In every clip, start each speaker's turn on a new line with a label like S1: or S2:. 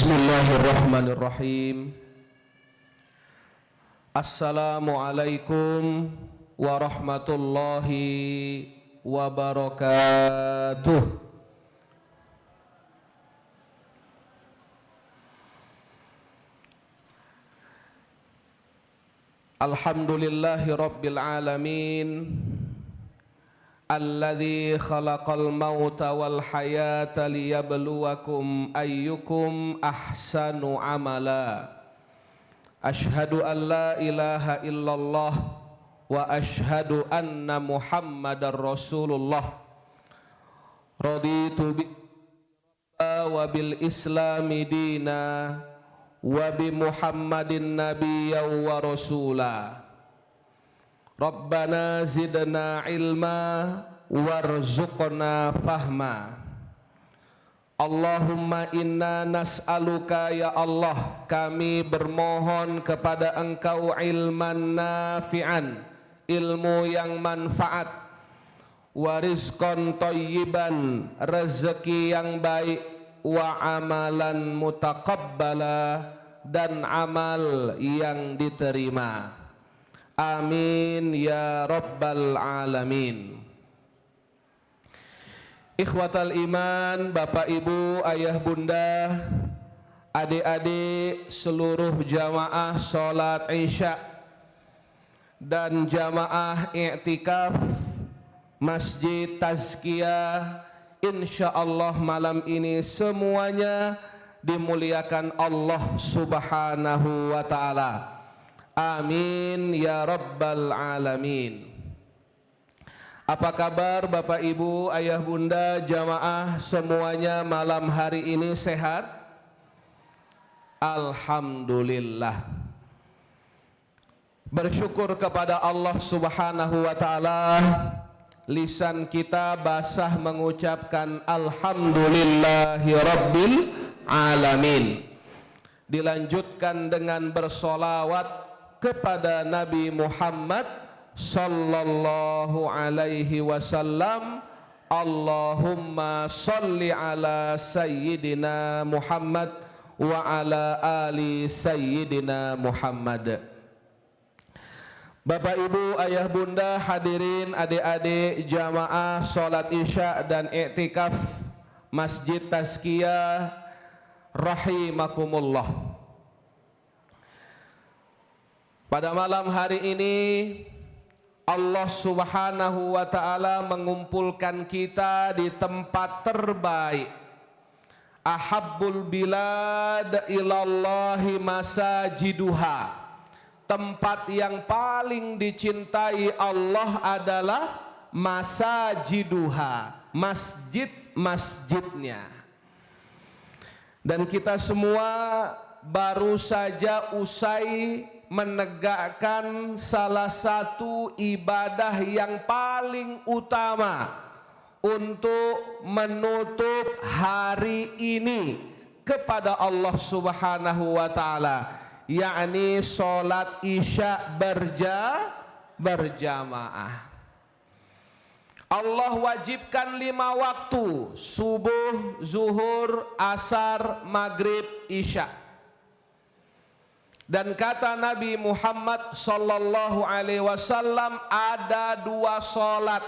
S1: Bismillahirrahmanirrahim. Assalamualaikum warahmatullahi wabarakatuh. Alhamdulillahi rabbil alamin, alladzi khalaqal mauta wal hayata liyabluwakum ayyukum ahsanu amala. Asyhadu an la ilaha illallah wa asyhadu anna Muhammadar Rasulullah. Raditu bi wa bil islami dina wa bi Muhammadin nabiyyan wa rasula. Rabbana zidna ilma warzuqna fahma. Allahumma inna nas'aluka ya Allah, kami bermohon kepada Engkau ilman nafi'an, ilmu yang manfaat, wa rizqan thayyiban, rezeki yang baik, wa amalan mutaqabbala, dan amal yang diterima. Amin ya rabbal alamin. Ikhwatal iman, bapak ibu, ayah bunda, adik-adik, seluruh jamaah sholat isya dan jamaah i'tikaf Masjid Tazkiyah, insyaallah malam ini semuanya dimuliakan Allah subhanahu wa ta'ala. Amin ya rabbal alamin. Apa kabar bapak ibu, ayah bunda, jamaah semuanya malam hari ini sehat? Alhamdulillah. Bersyukur kepada Allah subhanahu wa ta'ala. Lisan kita basah mengucapkan alhamdulillahi rabbil alamin. Dilanjutkan dengan bersolawat kepada Nabi Muhammad sallallahu alaihi wasallam. Allahumma salli ala sayyidina Muhammad wa ala ali sayyidina Muhammad. Bapak ibu, ayah bunda, hadirin, adik-adik, jamaah sholat isya dan i'tikaf Masjid Tazkiyah rahimakumullah. Pada malam hari ini Allah subhanahu wa ta'ala mengumpulkan kita di tempat terbaik. Ahabbul bilad ilallahi masajiduha. Tempat yang paling dicintai Allah adalah masajiduha, masjid-masjidnya. Dan kita semua baru saja usai menegakkan salah satu ibadah yang paling utama untuk menutup hari ini kepada Allah subhanahu wa ta'ala, yakni sholat isya berjamaah. Allah wajibkan 5 waktu: subuh, zuhur, asar, maghrib, isya. Dan kata Nabi Muhammad sallallahu alaihi wasallam, ada 2 sholat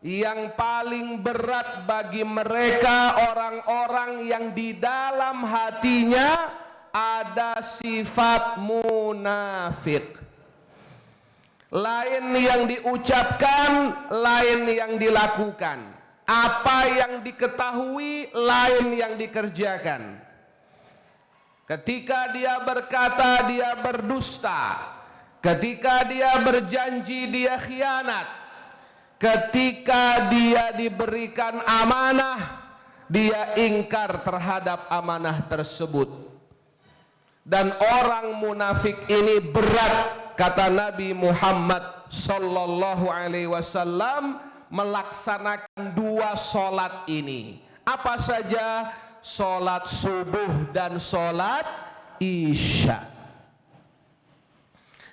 S1: yang paling berat bagi mereka orang-orang yang di dalam hatinya ada sifat munafik. Lain yang diucapkan, lain yang dilakukan. Apa yang diketahui, lain yang dikerjakan. Ketika dia berkata, dia berdusta. Ketika dia berjanji, dia khianat. Ketika dia diberikan amanah, dia ingkar terhadap amanah tersebut. Dan orang munafik ini berat, kata Nabi Muhammad sallallahu alaihi wasallam, melaksanakan 2 sholat ini. Apa saja? Sholat subuh dan sholat isya.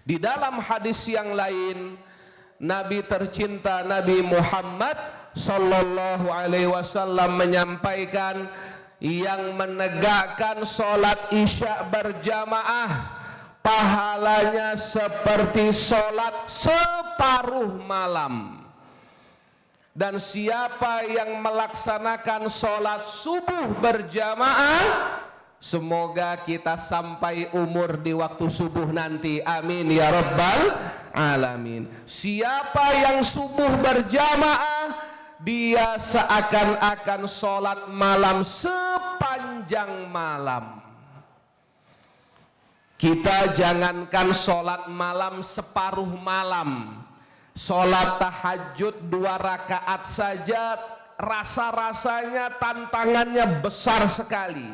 S1: Di dalam hadis yang lain, Nabi tercinta Nabi Muhammad sallallahu alaihi wasallam menyampaikan, yang menegakkan sholat isya berjamaah pahalanya seperti sholat separuh malam. Dan siapa yang melaksanakan sholat subuh berjamaah, semoga kita sampai umur di waktu subuh nanti, amin ya rabbal alamin. Siapa yang subuh berjamaah, dia seakan-akan sholat malam sepanjang malam. Kita jangankan sholat malam separuh malam, sholat tahajud 2 rakaat saja rasa-rasanya tantangannya besar sekali,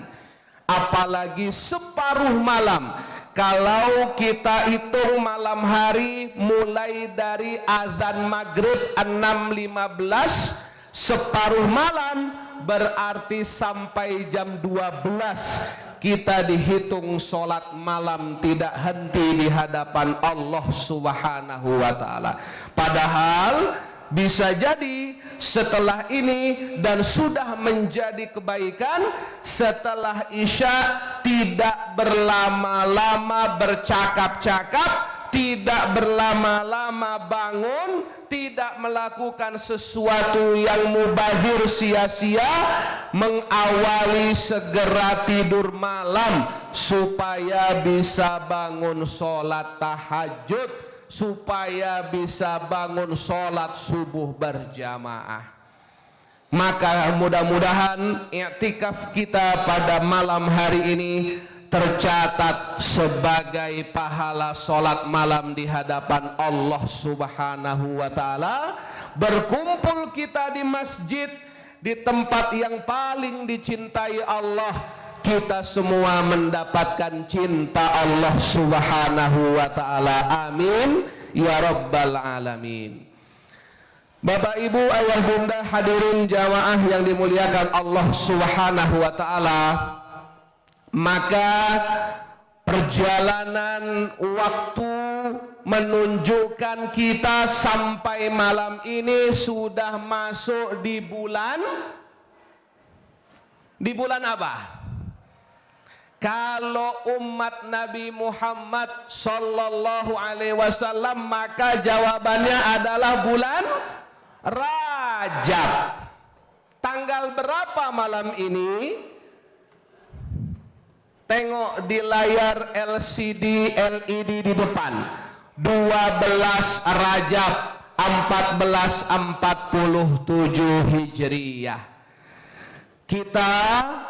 S1: apalagi separuh malam. Kalau kita hitung malam hari mulai dari azan maghrib 6.15, separuh malam berarti sampai jam 12 kita dihitung sholat malam tidak henti di hadapan Allah Subhanahu wa ta'ala. Padahal bisa jadi setelah ini dan sudah menjadi kebaikan, setelah isya tidak berlama-lama bercakap-cakap, tidak berlama-lama bangun, tidak melakukan sesuatu yang mubazir sia-sia, mengawali segera tidur malam supaya bisa bangun sholat tahajud, supaya bisa bangun sholat subuh berjamaah. Maka mudah-mudahan i'tikaf kita pada malam hari ini tercatat sebagai pahala sholat malam di hadapan Allah Subhanahu wa ta'ala. Berkumpul kita di masjid, di tempat yang paling dicintai Allah, kita semua mendapatkan cinta Allah Subhanahu wa ta'ala, amin ya rabbal alamin. Bapak ibu ayah bunda hadirin jamaah yang dimuliakan Allah Subhanahu wa ta'ala, maka perjalanan waktu menunjukkan kita sampai malam ini sudah masuk di bulan apa? Kalau umat Nabi Muhammad sallallahu alaihi wasallam, maka jawabannya adalah bulan Rajab. Tanggal berapa malam ini? Tengok di layar LCD LED di depan. 12 Rajab 1447 Hijriyah. Kita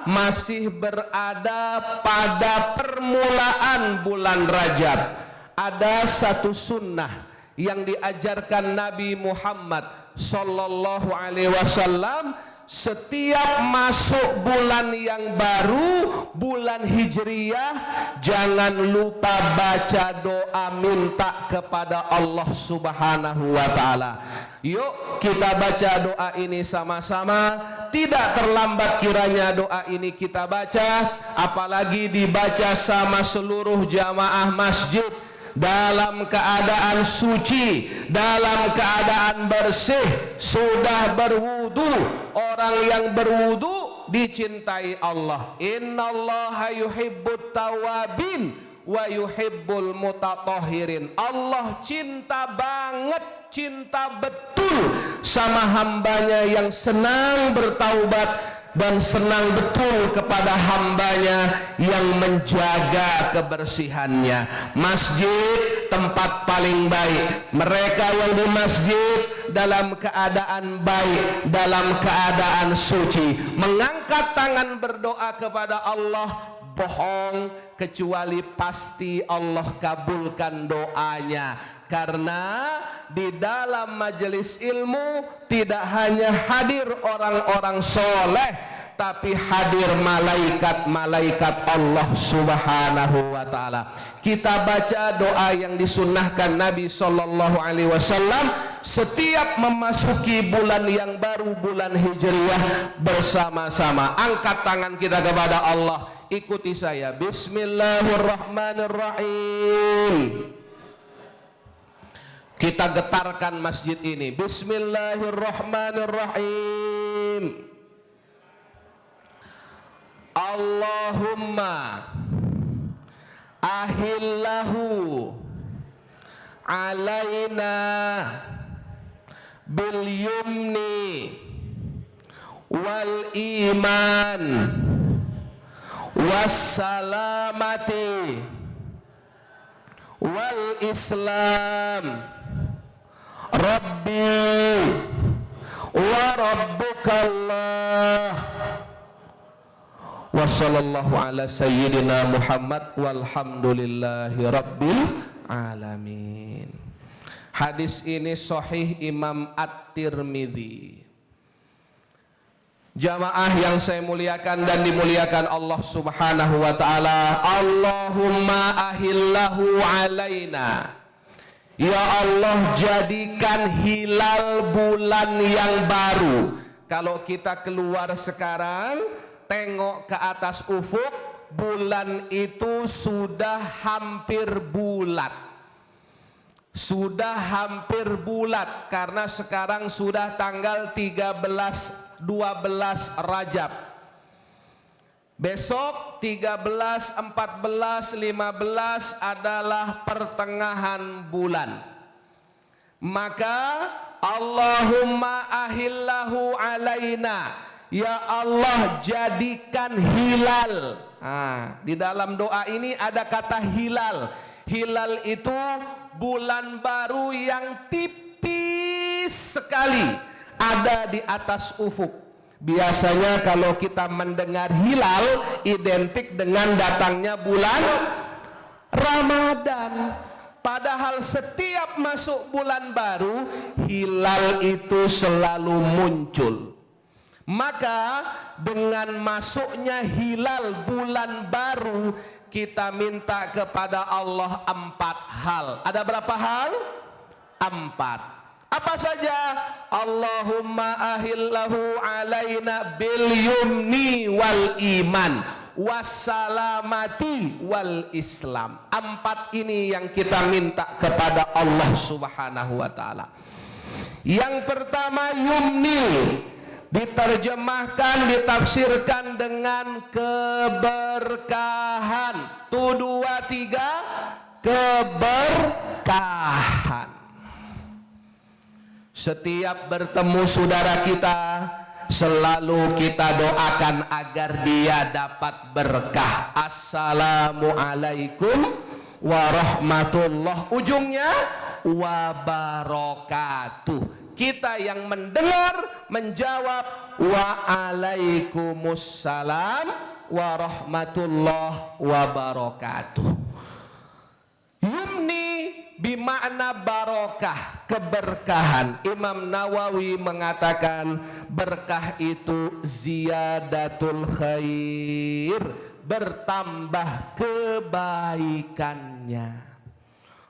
S1: masih berada pada permulaan bulan Rajab. Ada satu sunnah yang diajarkan Nabi Muhammad sallallahu alaihi wasallam. Setiap masuk bulan yang baru, bulan Hijriyah, jangan lupa baca doa minta kepada Allah Subhanahu wa ta'ala. Yuk kita baca doa ini sama-sama. Tidak terlambat kiranya doa ini kita baca, apalagi dibaca sama seluruh jamaah masjid dalam keadaan suci, dalam keadaan bersih, sudah berwudu. Orang yang berwudu dicintai Allah. Innallaha yuhibbut tawabin wa yuhibbul mutatahhirin. Allah cinta banget, cinta betul sama hambanya yang senang bertaubat dan senang betul kepada hambanya yang menjaga kebersihannya. Masjid tempat paling baik. Mereka yang di masjid dalam keadaan baik, dalam keadaan suci, mengangkat tangan berdoa kepada Allah, bohong kecuali pasti Allah kabulkan doanya. Karena di dalam majelis ilmu tidak hanya hadir orang-orang soleh, tapi hadir malaikat-malaikat Allah Subhanahu wa ta'ala. Kita baca doa yang disunnahkan Nabi sallallahu alaihi wasallam setiap memasuki bulan yang baru, bulan Hijriyah, bersama-sama. Angkat tangan kita kepada Allah, ikuti saya. Bismillahirrahmanirrahim. Kita getarkan masjid ini. Bismillahirrahmanirrahim. Allahumma ahillahu alaina bil yumni wal iman wassalamati wal islam rabbi wa rabbukallah wa sallallahu ala sayyidina Muhammad walhamdulillahi rabbil alamin. Hadis ini sahih Imam At-Tirmidzi. Jamaah yang saya muliakan dan dimuliakan Allah Subhanahu wa taala, Allahumma ahillahu alaina. Ya Allah, jadikan hilal bulan yang baru. Kalau kita keluar sekarang, tengok ke atas ufuk, bulan itu sudah hampir bulat. Sudah hampir bulat karena sekarang sudah tanggal 13, 12 Rajab. Besok 13, 14, 15 adalah pertengahan bulan. Maka Allahumma ahillahu alaina. Ya Allah, jadikan hilal. Di dalam doa ini ada kata hilal. Hilal itu bulan baru yang tipis sekali ada di atas ufuk. Biasanya kalau kita mendengar hilal identik dengan datangnya bulan Ramadan. Padahal setiap masuk bulan baru hilal itu selalu muncul. Maka dengan masuknya hilal bulan baru, kita minta kepada Allah 4 hal. Ada berapa hal? 4. Apa saja? Allahumma ahillahu alaina bil yumni wal iman wassalamati wal islam. 4 ini yang kita minta kepada Allah Subhanahu wa taala. Yang pertama, yumni diterjemahkan, ditafsirkan dengan keberkahan. 1, 2, 3, keberkahan. Setiap bertemu saudara kita, selalu kita doakan agar dia dapat berkah. Assalamualaikum warahmatullah. Ujungnya wabarakatuh. Kita yang mendengar menjawab waalaikumsalam warahmatullah wabarakatuh. Yumni bimakna barokah, keberkahan. Imam Nawawi mengatakan berkah itu ziyadatul khair, bertambah kebaikannya.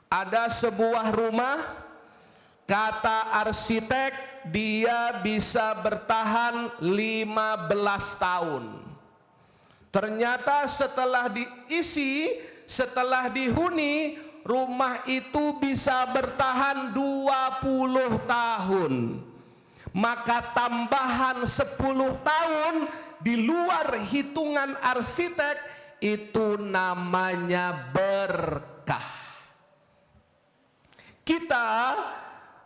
S1: Ada sebuah rumah, kata arsitek dia bisa bertahan 15 tahun. Ternyata setelah diisi, setelah dihuni, rumah itu bisa bertahan 20 tahun. Maka tambahan 10 tahun di luar hitungan arsitek itu namanya berkah. Kita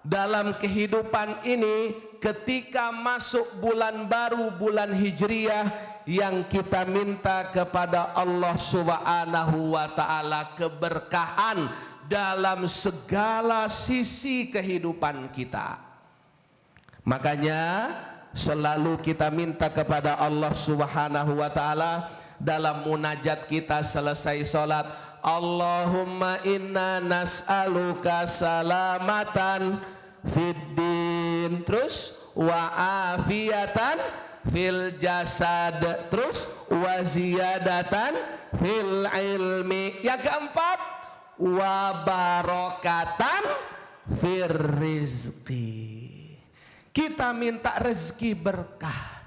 S1: dalam kehidupan ini ketika masuk bulan baru, bulan Hijriah, yang kita minta kepada Allah Subhanahu wa taala keberkahan dalam segala sisi kehidupan kita. Makanya selalu kita minta kepada Allah Subhanahu wa taala dalam munajat kita selesai salat, Allahumma inna nas'aluka salamatan fid din, terus wa afiatan fil jasad, terus wa ziyadatan fil ilmi. Yang keempat, wa barakatan fir rizqi. Kita minta rezeki berkah.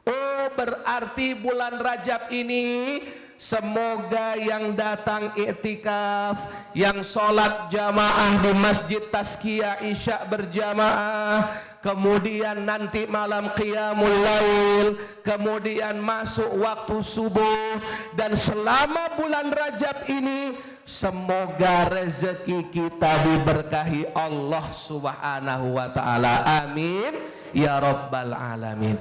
S1: Oh, berarti bulan Rajab ini semoga yang datang iktikaf, yang sholat jamaah di Masjid Tazkiyah Isya berjamaah, kemudian nanti malam qiyamul lail, kemudian masuk waktu subuh, dan selama bulan Rajab ini semoga rezeki kita diberkahi Allah Subhanahu wa taala. Amin ya rabbal alamin.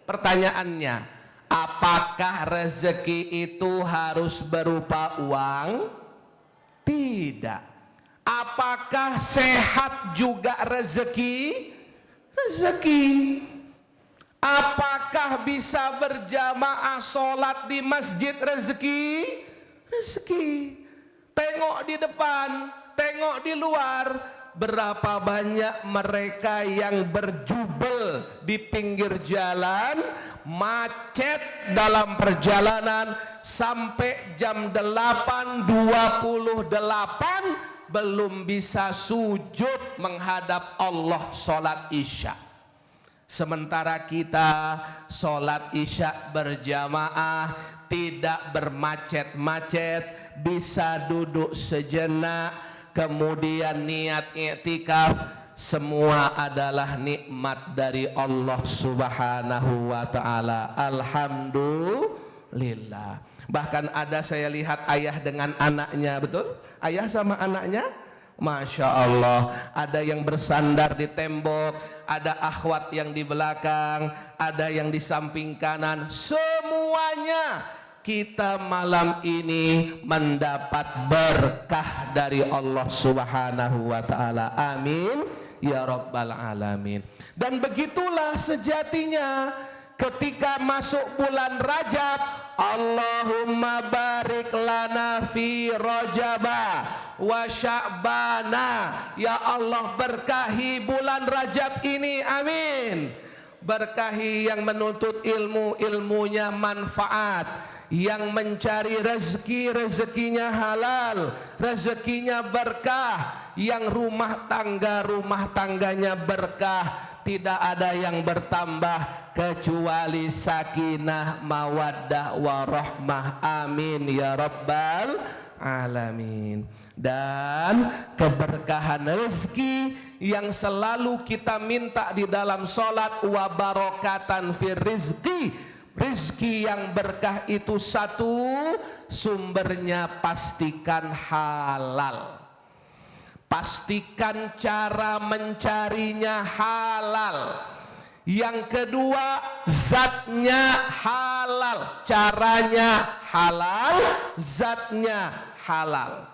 S1: Pertanyaannya, apakah rezeki itu harus berupa uang? Tidak. Apakah sehat juga rezeki? Rezeki. Apakah bisa berjamaah sholat di masjid? Rezeki. Rezeki. Tengok di depan, tengok di luar, berapa banyak mereka yang berjubel di pinggir jalan, macet dalam perjalanan sampai jam 8.28 belum bisa sujud menghadap Allah sholat isya. Sementara kita sholat isya berjamaah, tidak bermacet-macet, bisa duduk sejenak, kemudian niat i'tikaf. Semua adalah nikmat dari Allah Subhanahu wa taala. Alhamdulillah. Bahkan ada saya lihat ayah dengan anaknya, betul? Ayah sama anaknya, Masya Allah. Ada yang bersandar di tembok, ada akhwat yang di belakang, ada yang di samping kanan. Semuanya kita malam ini mendapat berkah dari Allah Subhanahu wa taala. Amin ya rabbal alamin. Dan begitulah sejatinya ketika masuk bulan Rajab, Allahumma barik lana fi Rajaba wa Sya'bana. Ya Allah, berkahi bulan Rajab ini, amin. Berkahi yang menuntut ilmu, ilmunya manfaat, yang mencari rezeki, rezekinya halal, rezekinya berkah, yang rumah tangganya berkah, tidak ada yang bertambah kecuali sakinah, mawaddah, warahmah. Amin ya rabbal alamin. Dan keberkahan rezeki yang selalu kita minta di dalam sholat, wa barokatan fir rizki. Rizki yang berkah itu satu, sumbernya pastikan halal. Pastikan cara mencarinya halal. Yang kedua, zatnya halal, caranya halal, zatnya halal.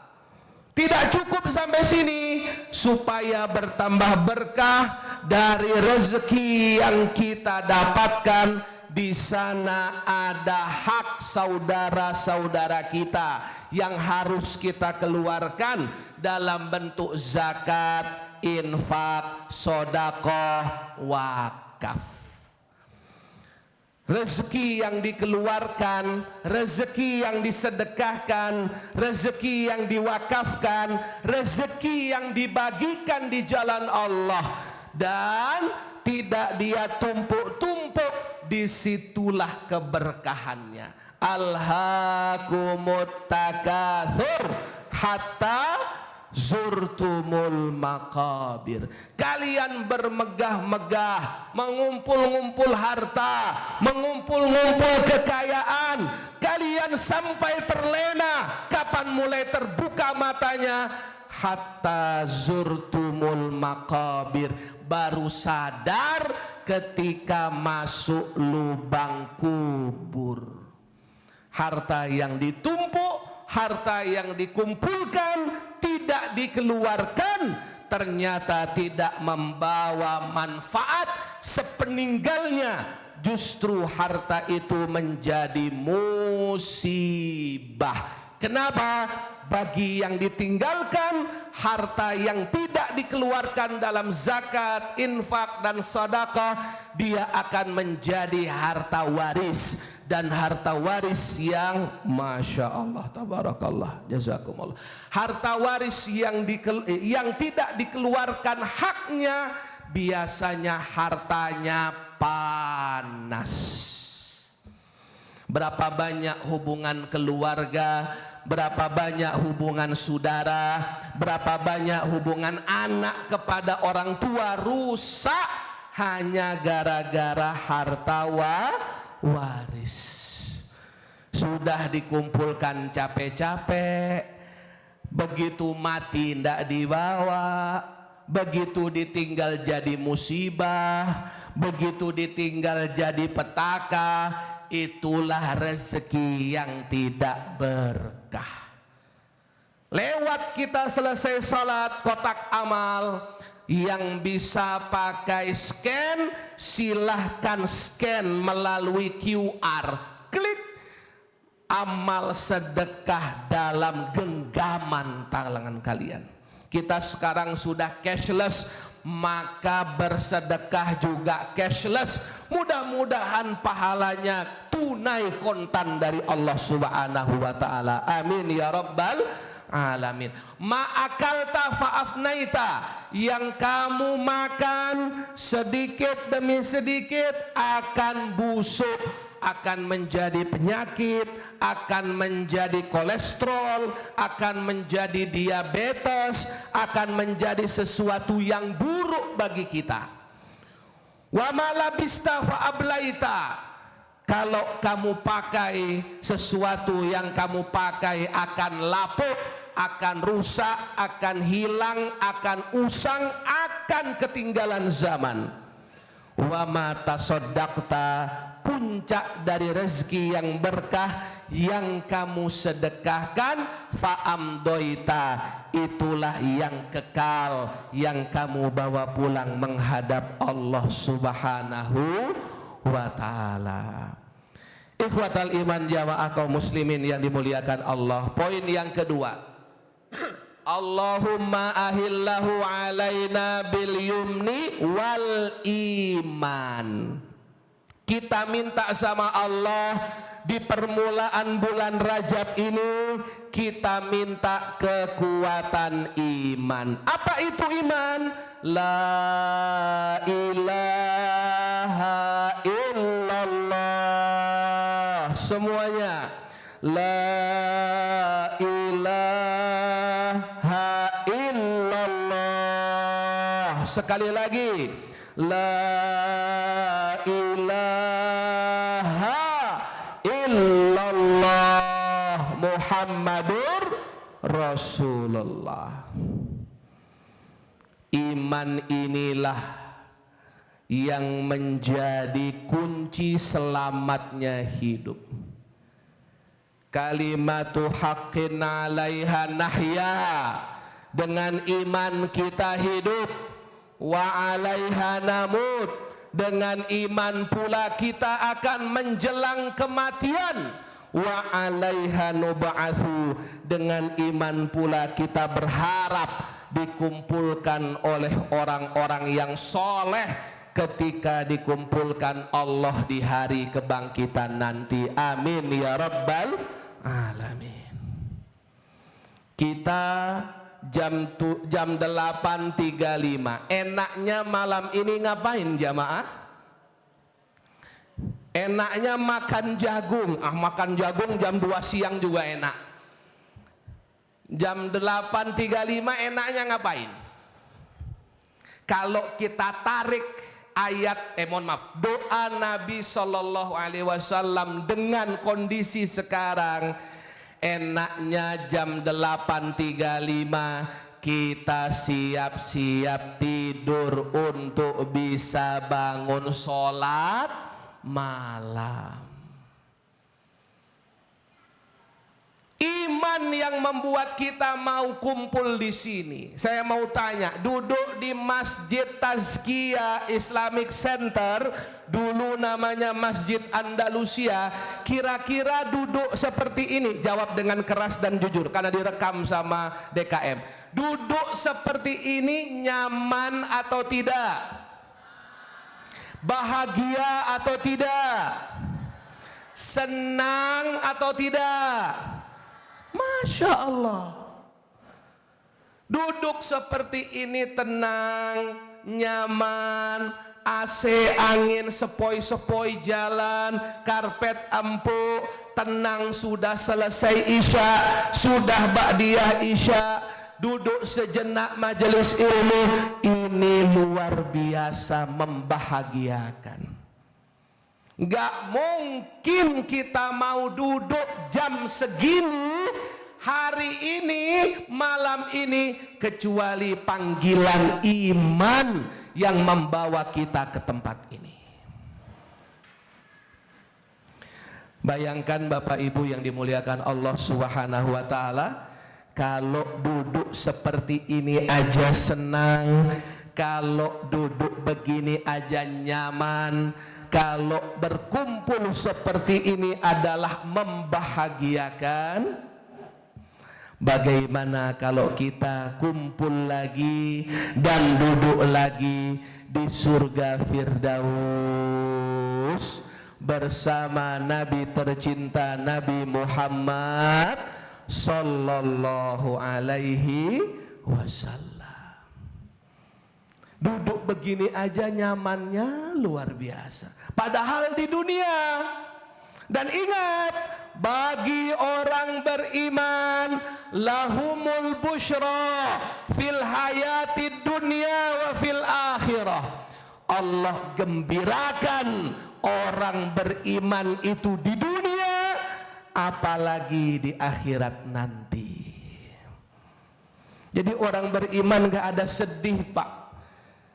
S1: Tidak cukup sampai sini, supaya bertambah berkah dari rezeki yang kita dapatkan, di sana ada hak saudara-saudara kita yang harus kita keluarkan dalam bentuk zakat, infak, sedekah, wakaf. Rezeki yang dikeluarkan, rezeki yang disedekahkan, rezeki yang diwakafkan, rezeki yang dibagikan di jalan Allah, dan tidak dia tumpuk-tumpuk, disitulah keberkahannya. Alhaakumut takatsur hatta zurtumul maqabir. Kalian bermegah-megah, mengumpul-ngumpul harta, mengumpul-ngumpul kekayaan, kalian sampai terlena. Kapan mulai terbuka matanya? Hatta zurtumul maqabir, baru sadar ketika masuk lubang kubur. Harta yang ditumpuk, harta yang dikumpulkan, tidak dikeluarkan, ternyata tidak membawa manfaat. Sepeninggalnya justru harta itu menjadi musibah. Kenapa? Bagi yang ditinggalkan, harta yang tidak dikeluarkan dalam zakat, infak, dan sedekah, dia akan menjadi harta waris. Dan harta waris yang Masya Allah, tabarakallah, jazakumullah, harta waris yang tidak dikeluarkan haknya, biasanya hartanya panas. Berapa banyak hubungan keluarga, berapa banyak hubungan saudara, berapa banyak hubungan anak kepada orang tua rusak hanya gara-gara harta waris. Sudah dikumpulkan capek-capek, begitu mati ndak dibawa, begitu ditinggal jadi musibah, begitu ditinggal jadi petaka. Itulah rezeki yang tidak berkah. Lewat kita selesai salat, kotak amal yang bisa pakai scan, silahkan scan melalui QR, klik amal sedekah dalam genggaman tangan kalian. Kita sekarang sudah cashless, maka bersedekah juga cashless. Mudah-mudahan pahalanya tunai kontan dari Allah Subhanahu wa taala. Amin ya rabbal alamin. Ma'akalta fa'afnaita, yang kamu makan sedikit demi sedikit akan busuk, akan menjadi penyakit, akan menjadi kolesterol, akan menjadi diabetes, akan menjadi sesuatu yang buruk bagi kita. Wa ma labista fa ablaita, kalau kamu pakai sesuatu yang kamu pakai akan lapuk, akan rusak, akan hilang, akan usang, akan ketinggalan zaman. Wa ma tasaddaqta, puncak dari rezeki yang berkah yang kamu sedekahkan, fa'amdoita, itulah yang kekal yang kamu bawa pulang menghadap Allah Subhanahu wa ta'ala. Ikhwatal iman jamaah kaum muslimin yang dimuliakan Allah. Poin yang kedua, Allahumma ahillahu alaina bil yumni wal iman. Kita minta sama Allah di permulaan bulan Rajab ini, kita minta kekuatan iman. Apa itu iman? La ilaha illallah. Semuanya. La ilaha illallah. Sekali lagi. La ilaha illallah Muhammadur Rasulullah. Iman inilah yang menjadi kunci selamatnya hidup. Kalimatu haqqin 'alaiha nahya, dengan iman kita hidup, wa 'alaiha namut, dengan iman pula kita akan menjelang kematian, wa 'alaiha nub'atsu, dengan iman pula kita berharap dikumpulkan oleh orang-orang yang soleh ketika dikumpulkan Allah di hari kebangkitan nanti. Amin ya rabbal alamin. Kita jam 8.35. Enaknya malam ini ngapain jamaah? Enaknya makan jagung. Makan jagung jam 2 siang juga enak. Jam 8.35 enaknya ngapain? Kalau kita tarik ayat, doa Nabi Sallallahu Alaihi Wasallam dengan kondisi sekarang, enaknya jam 8.35 kita siap-siap tidur untuk bisa bangun sholat malam. Iman yang membuat kita mau kumpul di sini. Saya mau tanya, duduk di Masjid Tazkiyah Islamic Center, dulu namanya Masjid Andalusia, kira-kira duduk seperti ini? Jawab dengan keras dan jujur karena direkam sama DKM. Duduk seperti ini nyaman atau tidak? Bahagia atau tidak? Senang atau tidak? Masya Allah. Duduk seperti ini tenang, nyaman, AC angin sepoi-sepoi jalan, karpet empuk, tenang. Sudah selesai isya, sudah ba'diyah isya, duduk sejenak majelis ilmu, ini luar biasa membahagiakan. Gak mungkin kita mau duduk jam segini, hari ini, malam ini, kecuali panggilan iman yang membawa kita ke tempat ini. Bayangkan Bapak Ibu yang dimuliakan Allah Subhanahu wa Ta'ala, kalau duduk seperti ini aja senang, kalau duduk begini aja nyaman, kalau berkumpul seperti ini adalah membahagiakan, bagaimana kalau kita kumpul lagi dan duduk lagi di surga Firdaus bersama Nabi tercinta Nabi Muhammad sallallahu alaihi wasallam. Duduk begini aja nyamannya luar biasa. Padahal di dunia. Dan ingat, bagi orang beriman, lahumul busyra fil hayati dunya wa fil akhirah. Allah gembirakan orang beriman itu di dunia, apalagi di akhirat nanti. Jadi orang beriman gak ada sedih, Pak.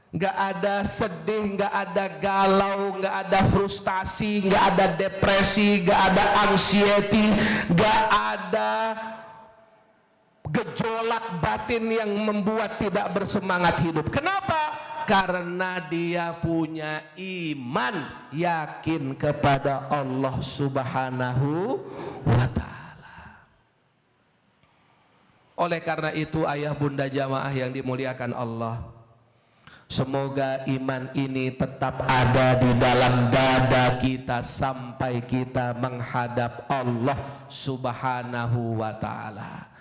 S1: Gak ada sedih, gak ada galau, gak ada frustasi, gak ada depresi, gak ada anxiety, gak ada gejolak batin yang membuat tidak bersemangat hidup. Kenapa? Karena dia punya iman, yakin kepada Allah Subhanahu wa Ta'ala. Oleh karena itu, ayah bunda jamaah yang dimuliakan Allah, semoga iman ini tetap ada di dalam dada kita sampai kita menghadap Allah Subhanahu wa Ta'ala.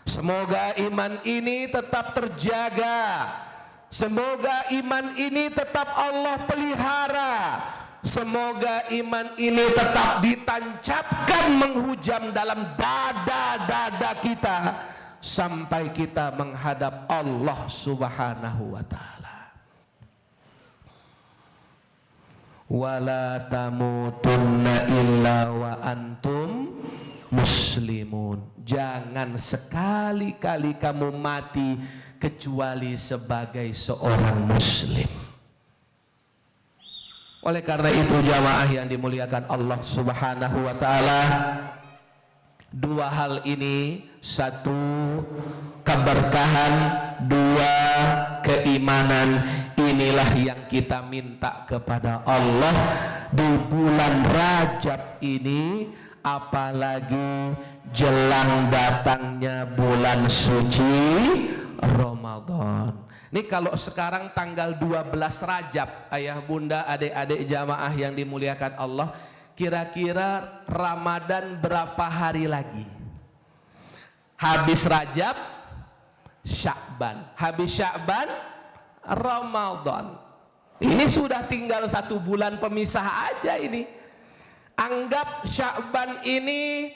S1: Semoga iman ini tetap terjaga. Semoga iman ini tetap Allah pelihara. Semoga iman ini tetap ditancapkan menghujam dalam dada-dada kita sampai kita menghadap Allah Subhanahu wa Ta'ala. Wala tamutunna illa wa antum muslimun. Jangan sekali-kali kamu mati kecuali sebagai seorang muslim. Oleh karena itu jamaah yang dimuliakan Allah Subhanahu wa Ta'ala, dua hal ini, satu keberkahan, dua keimanan, inilah yang kita minta kepada Allah di bulan Rajab ini, apalagi jelang datangnya bulan suci Ramadan. Ini kalau sekarang tanggal 12 Rajab, ayah bunda, adik-adik jamaah yang dimuliakan Allah, kira-kira Ramadan berapa hari lagi? Habis Rajab, Sya'ban. Habis Sya'ban, Ramadan. Ini sudah tinggal 1 bulan pemisah aja ini. Anggap Sya'ban ini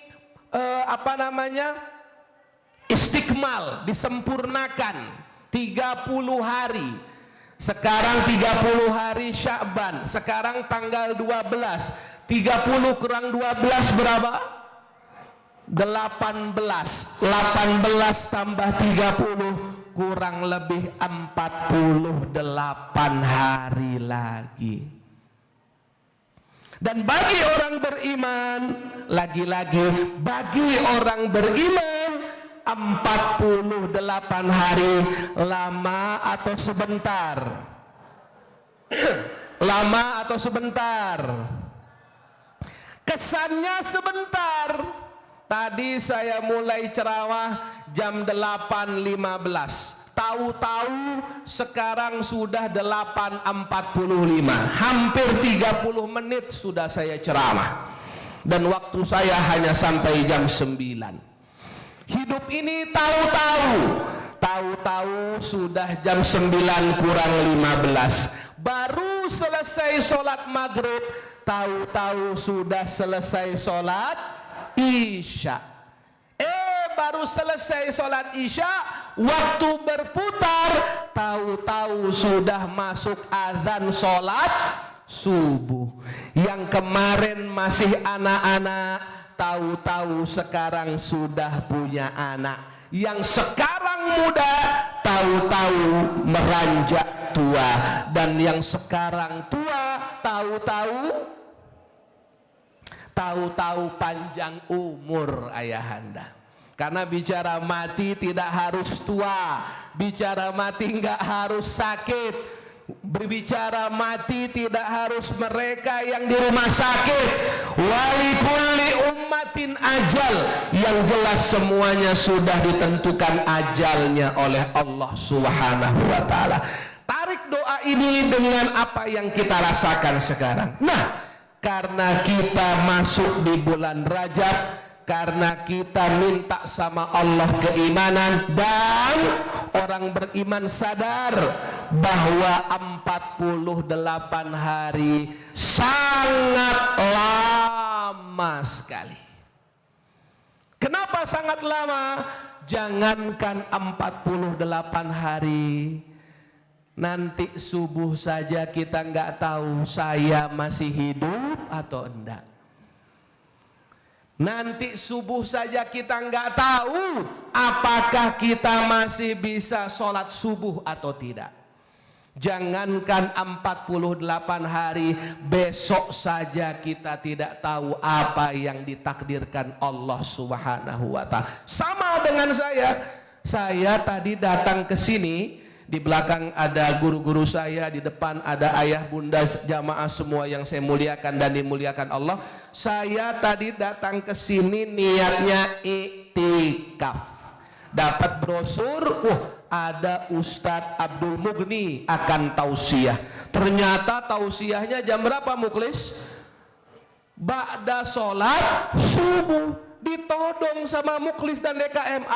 S1: istikmal, disempurnakan 30 hari. Sekarang 30 hari Sya'ban, sekarang tanggal 12. 30 kurang 12 berapa? 18. 18 tambah 30 kurang lebih 48 hari lagi. Dan bagi orang beriman, lagi-lagi bagi orang beriman, 48 hari lama atau sebentar? Lama atau sebentar? Kesannya sebentar. Tadi saya mulai ceramah jam 8.15. Tahu-tahu sekarang sudah 8.45. Hampir 30 menit sudah saya ceramah. Dan waktu saya hanya sampai jam 9. Hidup ini tahu-tahu sudah jam 9 kurang 15. Baru selesai sholat maghrib, tahu-tahu sudah selesai sholat Isya. Baru selesai sholat Isya, waktu berputar, tahu-tahu sudah masuk azan sholat subuh. Yang kemarin masih anak-anak, tahu-tahu sekarang sudah punya anak. Yang sekarang muda, tahu-tahu meranjak tua. Dan yang sekarang tua, tahu-tahu panjang umur ayahanda. Karena bicara mati tidak harus tua, bicara mati nggak harus sakit, berbicara mati tidak harus mereka yang di rumah sakit. Walikulli ummatin ajal, yang jelas semuanya sudah ditentukan ajalnya oleh Allah Subhanahu wa Ta'ala. Tarik doa ini dengan apa yang kita rasakan sekarang. Nah, karena kita masuk di bulan Rajab, karena kita minta sama Allah keimanan, dan orang beriman sadar bahwa 48 hari sangat lama sekali. Kenapa sangat lama? Jangankan 48 hari, nanti subuh saja kita nggak tahu saya masih hidup atau enggak. Nanti subuh saja kita nggak tahu apakah kita masih bisa sholat subuh atau tidak. Jangankan 48 hari, besok saja kita tidak tahu apa yang ditakdirkan Allah Subhanahu wa Ta'ala. Sama dengan saya tadi datang ke sini. Di belakang ada guru-guru saya, di depan ada ayah bunda jamaah semua yang saya muliakan dan dimuliakan Allah. Saya tadi datang ke sini niatnya iktikaf. Dapat brosur, ada Ustadz Abdul Mughni akan tausiah. Ternyata tausiahnya jam berapa, Muklis? Ba'da sholat subuh. Ditodong sama Muklis dan DKM.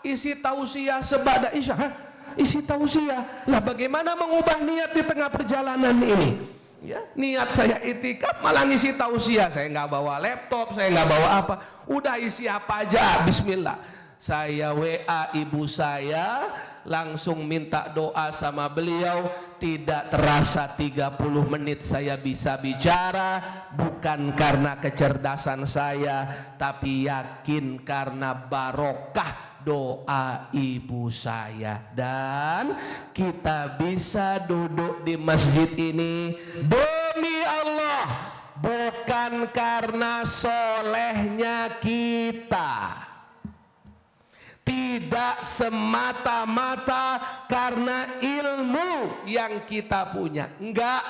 S1: Isi tausiah seba'da isya. Isi tausiah. Lah bagaimana mengubah niat di tengah perjalanan ini? Ya, niat saya itikaf malah ngisi tausiah. Saya nggak bawa laptop, saya nggak bawa apa. Udah isi apa aja, bismillah. Saya WA ibu saya, langsung minta doa sama beliau. Tidak terasa 30 menit saya bisa bicara. Bukan karena kecerdasan saya, tapi yakin karena barokah doa ibu saya. Dan kita bisa duduk di masjid ini demi Allah, bukan karena solehnya kita, tidak semata-mata karena ilmu yang kita punya, enggak.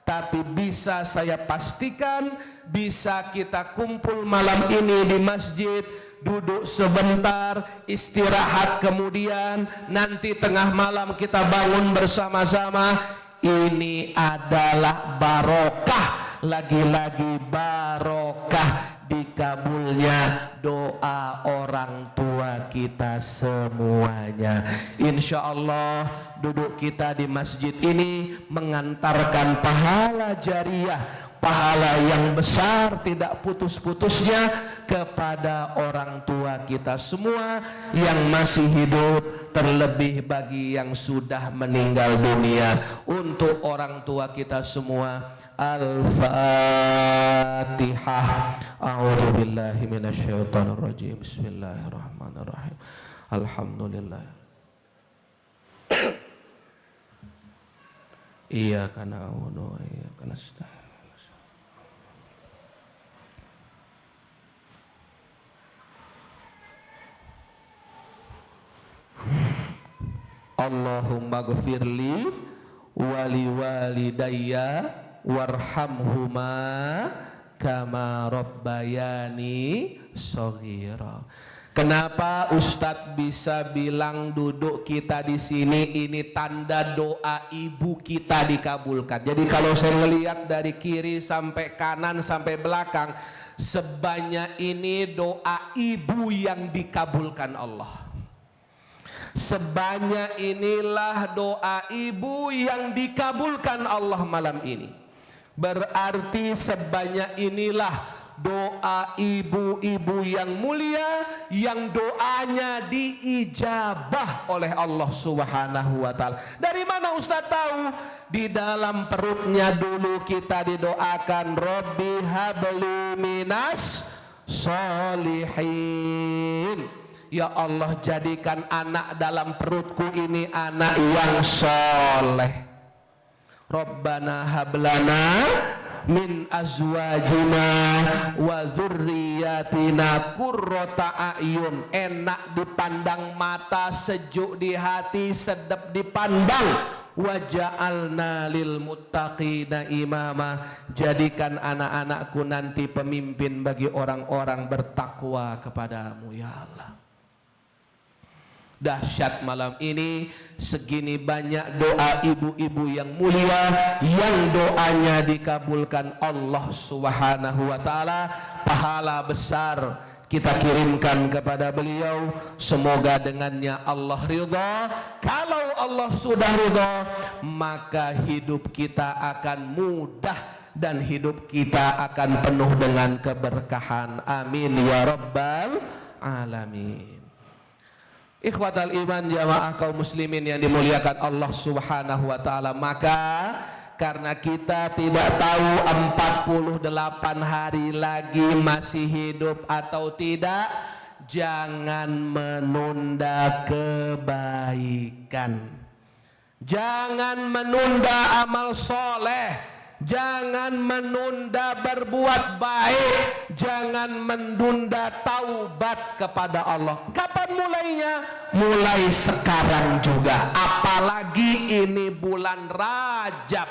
S1: Tapi bisa saya pastikan, bisa kita kumpul malam ini di masjid, duduk sebentar, istirahat, kemudian nanti tengah malam kita bangun bersama-sama. Ini adalah barokah, lagi-lagi barokah dikabulnya doa orang tua kita semuanya. Insya Allah duduk kita di masjid ini mengantarkan pahala jariah, pahala yang besar tidak putus-putusnya kepada orang tua kita semua yang masih hidup, terlebih bagi yang sudah meninggal dunia. Untuk orang tua kita semua, Al-Fatihah. A'udzubillahi minasyaitonirrajim. Bismillahirrahmanirrahim. Alhamdulillah. Iyyaka na'budu wa iyyaka nasta'in. Allahumma ghfirli wali walidayya warhamhuma kama rabbayani shaghira. Kenapa Ustadz bisa bilang duduk kita di sini ini tanda doa ibu kita dikabulkan? Jadi kalau saya melihat dari kiri sampai kanan sampai belakang, sebanyak ini doa ibu yang dikabulkan Allah. Sebanyak inilah doa ibu yang dikabulkan Allah malam ini. Berarti sebanyak inilah doa ibu-ibu yang mulia yang doanya diijabah oleh Allah Subhanahu wa taala. Dari mana Ustaz tahu? Di dalam perutnya dulu kita didoakan Rabbi habli minas solihin. Ya Allah, jadikan anak dalam perutku ini anak yang soleh. Rabbana hablana min azwajina wa dzurriyyatina qurrata a'yun. Enak dipandang mata, sejuk di hati, sedap dipandang. Waja'alna lil muttaqina imama. Jadikan anak-anakku nanti pemimpin bagi orang-orang bertakwa kepadamu ya Allah. Dahsyat malam ini, segini banyak doa ibu-ibu yang mulia yang doanya dikabulkan Allah Subhanahu wa taala. Pahala besar kita kirimkan kepada beliau. Semoga dengannya Allah ridha. Kalau Allah sudah ridha, maka hidup kita akan mudah dan hidup kita akan penuh dengan keberkahan. Amin ya rabbal alamin. Ikhwatal iman, jamaah kaum muslimin yang dimuliakan Allah Subhanahu wa taala, maka karena kita tidak tahu 48 hari lagi masih hidup atau tidak, jangan menunda kebaikan. Jangan menunda amal soleh. Jangan menunda berbuat baik. Jangan menunda taubat kepada Allah. Kapan mulainya? Mulai sekarang juga. Apalagi ini bulan Rajab.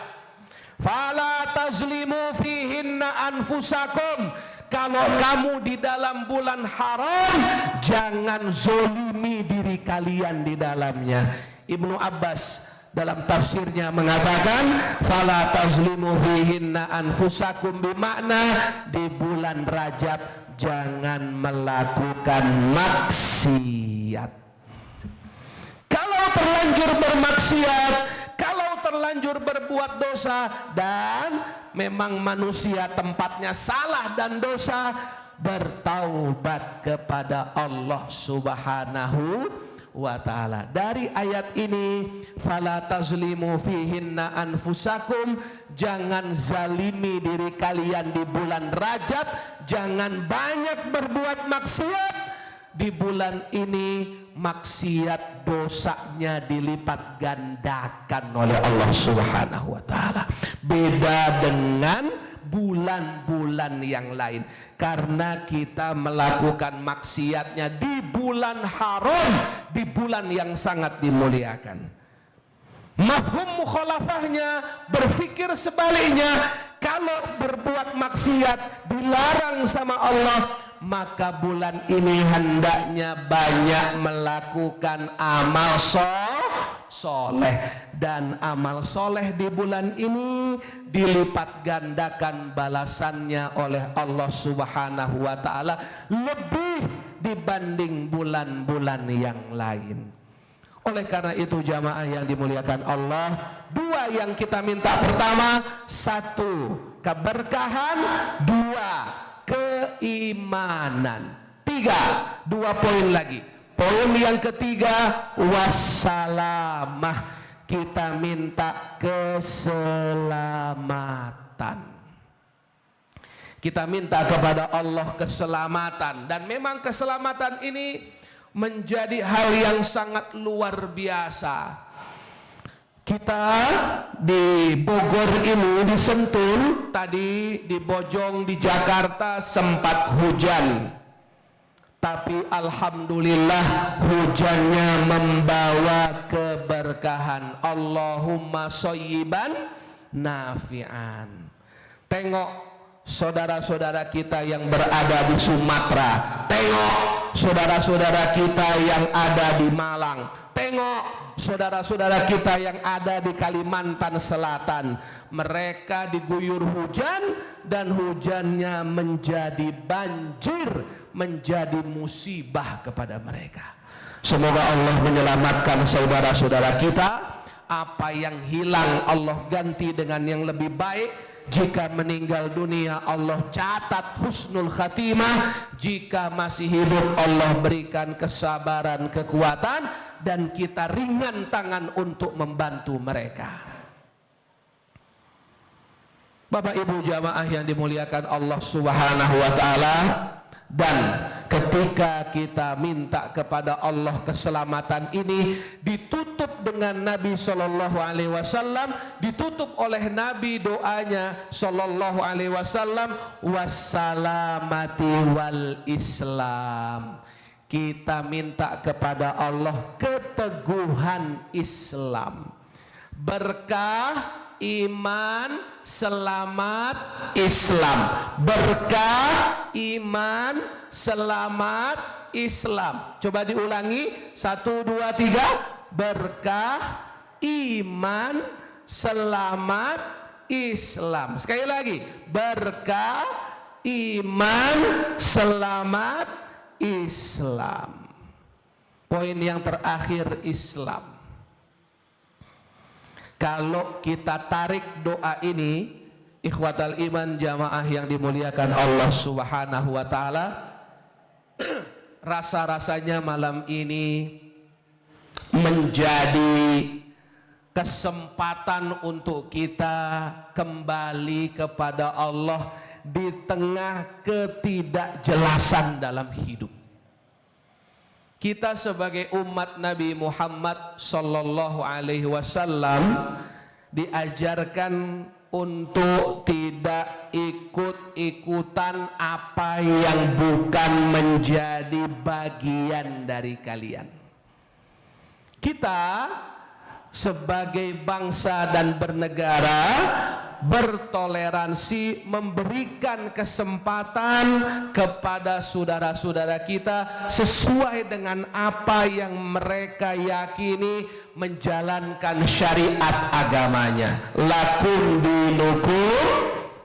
S1: Fala tazlimu fihinna anfusakum. Kalau kamu di dalam bulan haram, jangan zolimi diri kalian di dalamnya. Ibnu Abbas dalam tafsirnya mengatakan fala tazlimu fihinna anfusakum, bermakna di bulan Rajab jangan melakukan maksiat. Kalau terlanjur bermaksiat, kalau terlanjur berbuat dosa, dan memang manusia tempatnya salah dan dosa, bertaubat kepada Allah Subhanahu wa ta'ala. Dari ayat ini, fala tazlimu fihinna anfusakum, jangan zalimi diri kalian di bulan Rajab, jangan banyak berbuat maksiat. Di bulan ini maksiat dosanya dilipat gandakan oleh Allah Subhanahu wa ta'ala. Beda dengan bulan-bulan yang lain, karena kita melakukan maksiatnya di bulan haram, di bulan yang sangat dimuliakan. Mafhum mukhalafahnya, berpikir sebaliknya, kalau berbuat maksiat dilarang sama Allah, maka bulan ini hendaknya banyak melakukan amal soleh, dan amal soleh di bulan ini dilipat gandakan balasannya oleh Allah Subhanahu wa ta'ala lebih dibanding bulan-bulan yang lain. Oleh karena itu jamaah yang dimuliakan Allah, dua yang kita minta: pertama, satu, keberkahan; dua, keimanan; tiga, dua poin lagi. Poin yang ketiga, wassalamah. Kita minta keselamatan. Kita minta kepada Allah keselamatan, dan memang keselamatan ini menjadi hal yang sangat luar biasa. Kita di Bogor ini, di Sentul, tadi di Bojong, di Jakarta sempat hujan, tapi alhamdulillah hujannya membawa keberkahan. Allahumma shayyiban nafi'an. Tengok saudara-saudara kita yang berada di Sumatera, tengok saudara-saudara kita yang ada di Malang, tengok saudara-saudara kita yang ada di Kalimantan Selatan. Mereka diguyur hujan, dan hujannya menjadi banjir, menjadi musibah kepada mereka. Semoga Allah menyelamatkan saudara-saudara kita. Apa yang hilang Allah ganti dengan yang lebih baik. Jika meninggal dunia Allah catat husnul khatimah, jika masih hidup Allah berikan kesabaran, kekuatan, dan kita ringan tangan untuk membantu mereka. Bapak Ibu jamaah yang dimuliakan Allah Subhanahu wa taala, dan ketika kita minta kepada Allah keselamatan ini ditutup dengan Nabi Shallallahu Alaihi Wasallam, ditutup oleh Nabi doanya Shallallahu Alaihi Wasallam, wassalamati wal Islam. Kita minta kepada Allah keteguhan Islam, berkah iman, selamat Islam. Berkah iman, selamat Islam. Coba diulangi, 1, 2, 3. Berkah iman, selamat Islam. Sekali lagi, berkah iman, selamat Islam. Poin yang terakhir, Islam. Kalau kita tarik doa ini, ikhwatal iman jamaah yang dimuliakan Allah Subhanahu wa taala, rasa-rasanya malam ini menjadi kesempatan untuk kita kembali kepada Allah di tengah ketidakjelasan dalam hidup. Kita sebagai umat Nabi Muhammad sallallahu alaihi wasallam diajarkan untuk tidak ikut-ikutan apa yang bukan menjadi bagian dari kalian. Kita sebagai bangsa dan bernegara bertoleransi, memberikan kesempatan kepada saudara-saudara kita sesuai dengan apa yang mereka yakini, menjalankan syariat agamanya. Lakum dinukum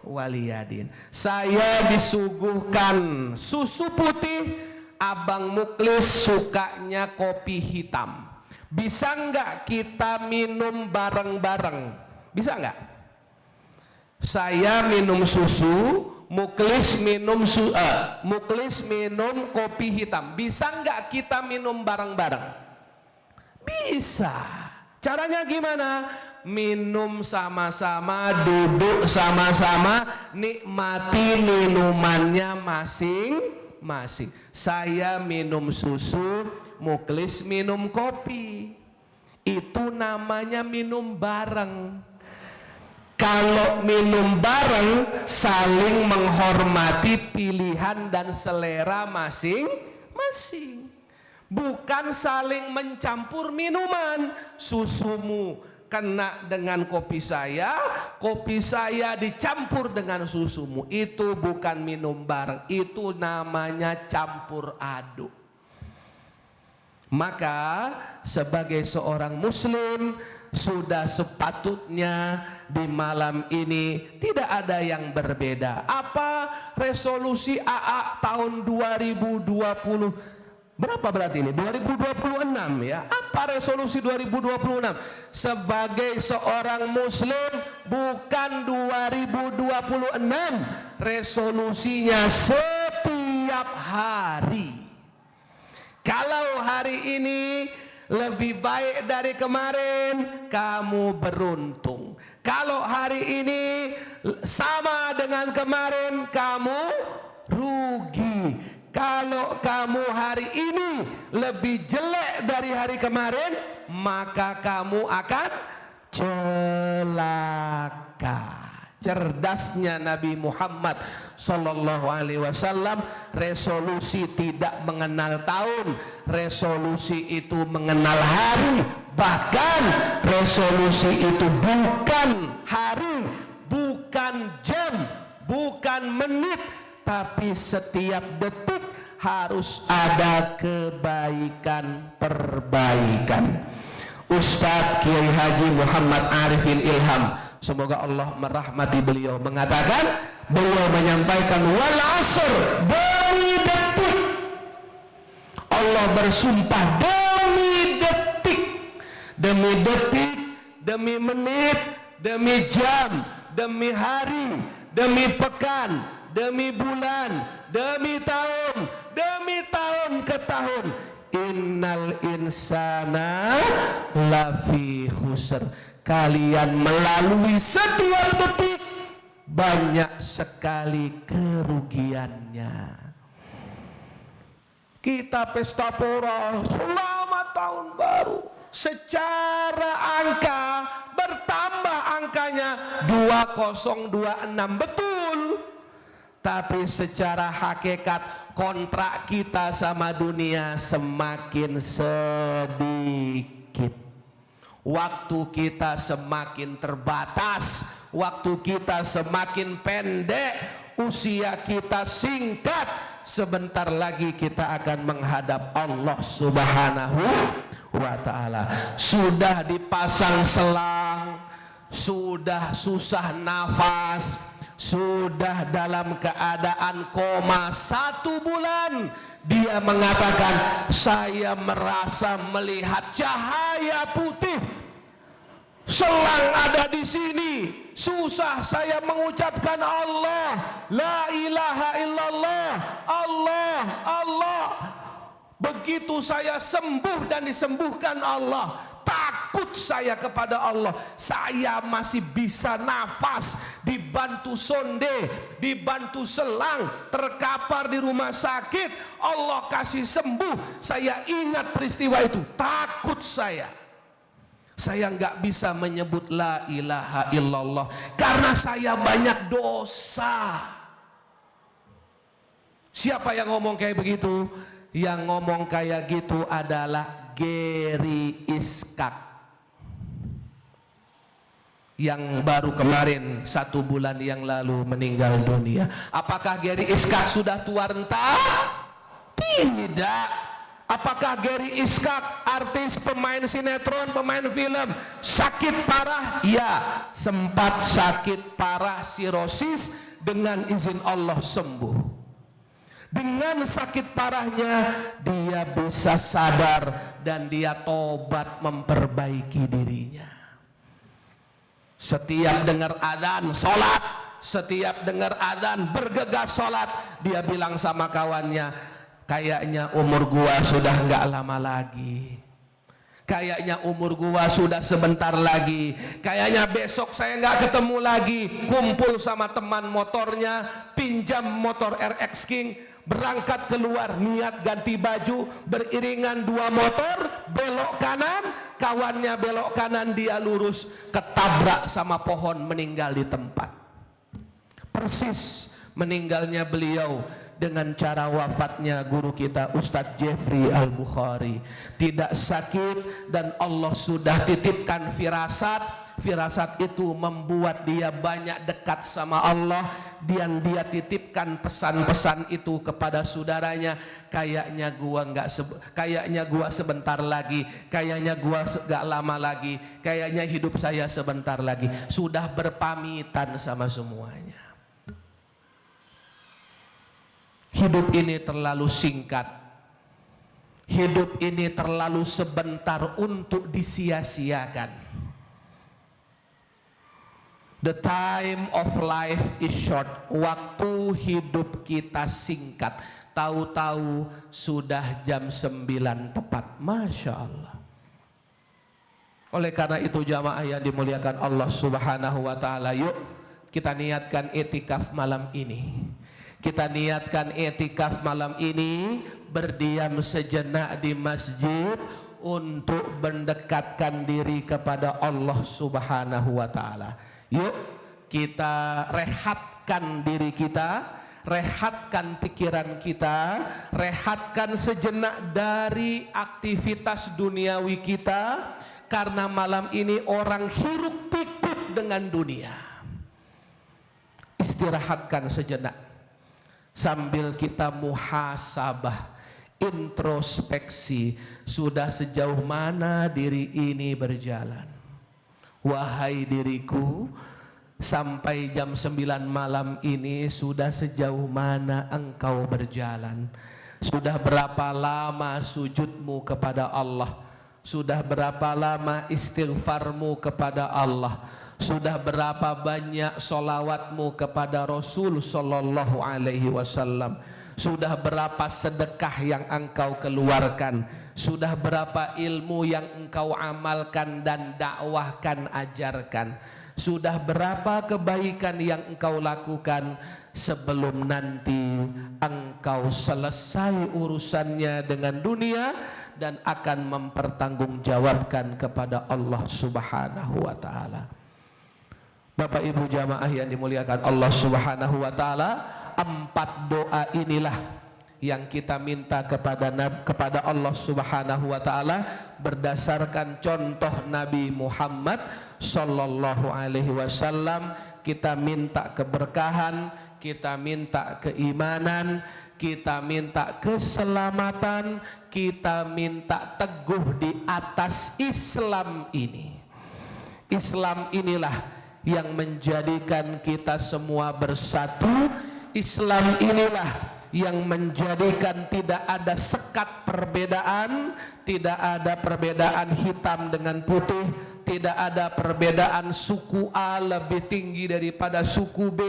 S1: waliyadin. Saya disuguhkan susu putih, Abang Muklis sukanya kopi hitam. Bisa nggak kita minum bareng-bareng? Bisa nggak? Saya minum susu, Muklis minum kopi hitam. Bisa nggak kita minum bareng-bareng? Bisa. Caranya gimana? Minum sama-sama, duduk sama-sama, nikmati minumannya masing-masing. Saya minum susu, Muklis minum kopi. Itu namanya minum bareng. Kalau minum bareng, saling menghormati pilihan dan selera masing-masing. Bukan saling mencampur minuman. Susumu kena dengan kopi saya dicampur dengan susumu. Itu bukan minum bareng, itu namanya campur aduk. Maka sebagai seorang muslim sudah sepatutnya di malam ini tidak ada yang berbeda. Apa resolusi AA tahun 2020? Berapa berarti ini? 2026 ya. Apa resolusi 2026? Sebagai seorang muslim bukan 2026. Resolusinya setiap hari. Kalau hari ini lebih baik dari kemarin, kamu beruntung. Kalau hari ini sama dengan kemarin, kamu rugi. Kalau kamu hari ini lebih jelek dari hari kemarin, maka kamu akan celaka. Cerdasnya Nabi Muhammad sallallahu alaihi wasallam, resolusi tidak mengenal tahun, resolusi itu mengenal hari. Bahkan resolusi itu bukan hari, bukan jam, bukan menit, tapi setiap detik harus ada perbaikan. Ustadz Kiai Haji Muhammad Arifin Ilham, semoga Allah merahmati beliau, mengatakan, beliau menyampaikan wal asr, demi detik Allah bersumpah, demi detik, demi menit, demi jam, demi hari, demi pekan, demi bulan, demi tahun ke tahun. Innal insana lafi khusr. Kalian melalui setiap detik banyak sekali kerugiannya. Kita pesta pora selamat tahun baru. Secara angka bertambah angkanya 2026, betul. Tapi secara hakikat kontrak kita sama dunia semakin sedikit. Waktu kita semakin terbatas, waktu kita semakin pendek, usia kita singkat. Sebentar lagi kita akan menghadap Allah Subhanahu wa ta'ala. Sudah dipasang selang, sudah susah nafas, sudah dalam keadaan koma 1 bulan, dia mengatakan, saya merasa melihat cahaya putih. Selang ada di sini. Susah saya mengucapkan Allah, la ilaha illallah, Allah, Allah. Begitu saya sembuh dan disembuhkan Allah, takut saya kepada Allah. Saya masih bisa nafas, dibantu sonde, dibantu selang, terkapar di rumah sakit, Allah kasih sembuh. Saya ingat peristiwa itu, takut saya. Saya nggak bisa menyebut la ilaha illallah karena saya banyak dosa. Siapa yang ngomong kayak begitu? Yang ngomong kayak gitu adalah Gary Iskak, yang baru kemarin 1 bulan yang lalu meninggal dunia. Apakah Gary Iskak sudah tua renta? Tidak. Apakah Gary Iskak, artis, pemain sinetron, pemain film, sakit parah? Ya, sempat sakit parah sirosis, dengan izin Allah sembuh. Dengan sakit parahnya dia bisa sadar dan dia tobat memperbaiki dirinya. Setiap dengar adzan sholat, setiap dengar adzan bergegas sholat. Dia bilang sama kawannya, kayaknya umur gua sudah nggak lama lagi. Kayaknya umur gua sudah sebentar lagi. Kayaknya besok saya nggak ketemu lagi. Kumpul sama teman motornya, pinjam motor RX King, berangkat keluar, niat ganti baju, beriringan 2 motor, belok kanan, kawannya belok kanan, dia lurus, ketabrak sama pohon, meninggal di tempat. Persis meninggalnya beliau dengan cara wafatnya guru kita Ustadz Jeffrey Al-Bukhari. Tidak sakit dan Allah sudah titipkan firasat. Firasat itu membuat dia banyak dekat sama Allah, dan dia titipkan pesan-pesan itu kepada saudaranya. Kayaknya gua sebentar lagi, kayaknya gua gak lama lagi, kayaknya hidup saya sebentar lagi. Sudah berpamitan sama semuanya. Hidup ini terlalu singkat. Hidup ini terlalu sebentar untuk disia-siakan. The time of life is short. Waktu hidup kita singkat. Tahu-tahu sudah jam 9 tepat. Masya Allah. Oleh karena itu jamaah yang dimuliakan Allah Subhanahu wa ta'ala, yuk kita niatkan itikaf malam ini. Kita niatkan itikaf malam ini, berdiam sejenak di masjid untuk mendekatkan diri kepada Allah Subhanahu wa ta'ala. Yuk kita rehatkan diri kita, rehatkan pikiran kita, rehatkan sejenak dari aktivitas duniawi kita, karena malam ini orang hiruk pikuk dengan dunia. Istirahatkan sejenak sambil kita muhasabah, introspeksi, sudah sejauh mana diri ini berjalan. Wahai diriku, sampai jam 9 malam ini sudah sejauh mana engkau berjalan? Sudah berapa lama sujudmu kepada Allah? Sudah berapa lama istighfarmu kepada Allah? Sudah berapa banyak solawatmu kepada Rasul Sallallahu Alaihi Wasallam? Sudah berapa sedekah yang engkau keluarkan? Sudah berapa ilmu yang engkau amalkan dan dakwahkan, ajarkan? Sudah berapa kebaikan yang engkau lakukan sebelum nanti engkau selesai urusannya dengan dunia dan akan mempertanggungjawabkan kepada Allah Subhanahu wa taala. Bapak Ibu jamaah yang dimuliakan Allah Subhanahu wa taala, 4 doa inilah yang kita minta kepada Allah Subhanahu wa taala berdasarkan contoh Nabi Muhammad sallallahu alaihi wasallam. Kita minta keberkahan, kita minta keimanan, kita minta keselamatan, kita minta teguh di atas Islam ini. Islam inilah yang menjadikan kita semua bersatu. Islam inilah yang menjadikan tidak ada sekat perbedaan, tidak ada perbedaan hitam dengan putih, tidak ada perbedaan suku A lebih tinggi daripada suku B,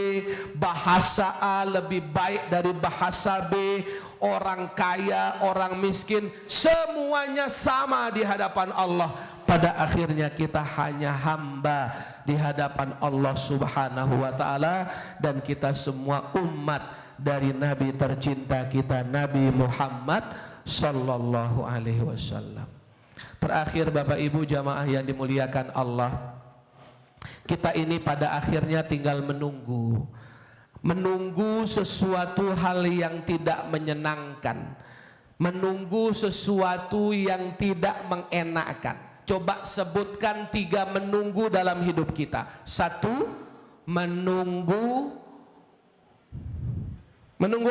S1: bahasa A lebih baik dari bahasa B, orang kaya, orang miskin, semuanya sama di hadapan Allah. Pada akhirnya kita hanya hamba di hadapan Allah Subhanahu wa taala, dan kita semua umat dari Nabi tercinta kita Nabi Muhammad sallallahu alaihi wasallam. Terakhir Bapak Ibu jamaah yang dimuliakan Allah, kita ini pada akhirnya tinggal menunggu sesuatu hal yang tidak menyenangkan, menunggu sesuatu yang tidak mengenakkan. Coba sebutkan 3 menunggu dalam hidup kita. 1, menunggu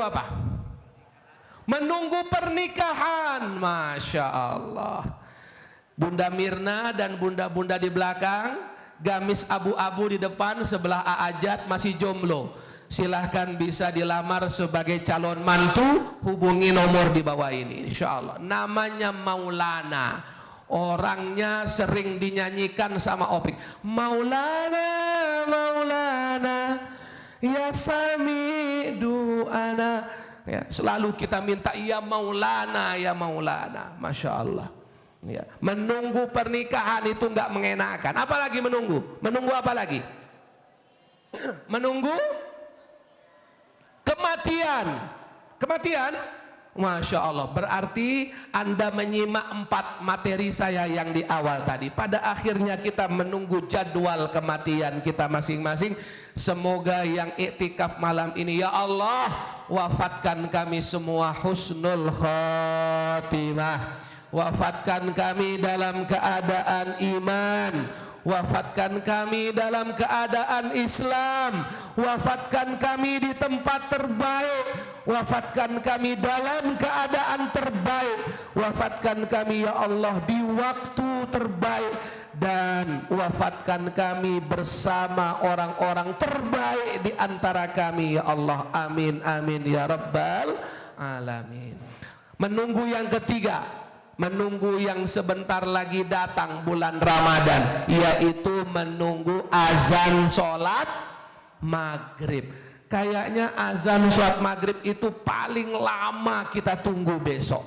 S1: apa? Menunggu pernikahan. Masya Allah. Bunda Mirna dan bunda-bunda di belakang, gamis abu-abu di depan, sebelah Aajat masih jomblo. Silahkan bisa dilamar sebagai calon mantu, hubungi nomor di bawah ini insya Allah. Namanya Maulana, orangnya sering dinyanyikan sama Opik. Maulana, Maulana, ya sami du'ana, ya, selalu kita minta ya Maulana, ya Maulana. Masya Allah ya. Menunggu pernikahan itu nggak mengenakan. Apalagi menunggu? Menunggu apa lagi? Menunggu kematian. Kematian, Masya Allah, berarti Anda menyimak 4 materi saya yang di awal tadi. Pada akhirnya kita menunggu jadwal kematian kita masing-masing. Semoga yang iktikaf malam ini, ya Allah, wafatkan kami semua husnul khatimah, wafatkan kami dalam keadaan iman, wafatkan kami dalam keadaan Islam, wafatkan kami di tempat terbaik, wafatkan kami dalam keadaan terbaik, wafatkan kami ya Allah di waktu terbaik, dan wafatkan kami bersama orang-orang terbaik di antara kami ya Allah. Amin amin ya rabbal alamin. Menunggu yang ketiga, menunggu yang sebentar lagi datang bulan Ramadan, yaitu menunggu azan sholat maghrib. Kayaknya azan sholat maghrib itu paling lama kita tunggu besok,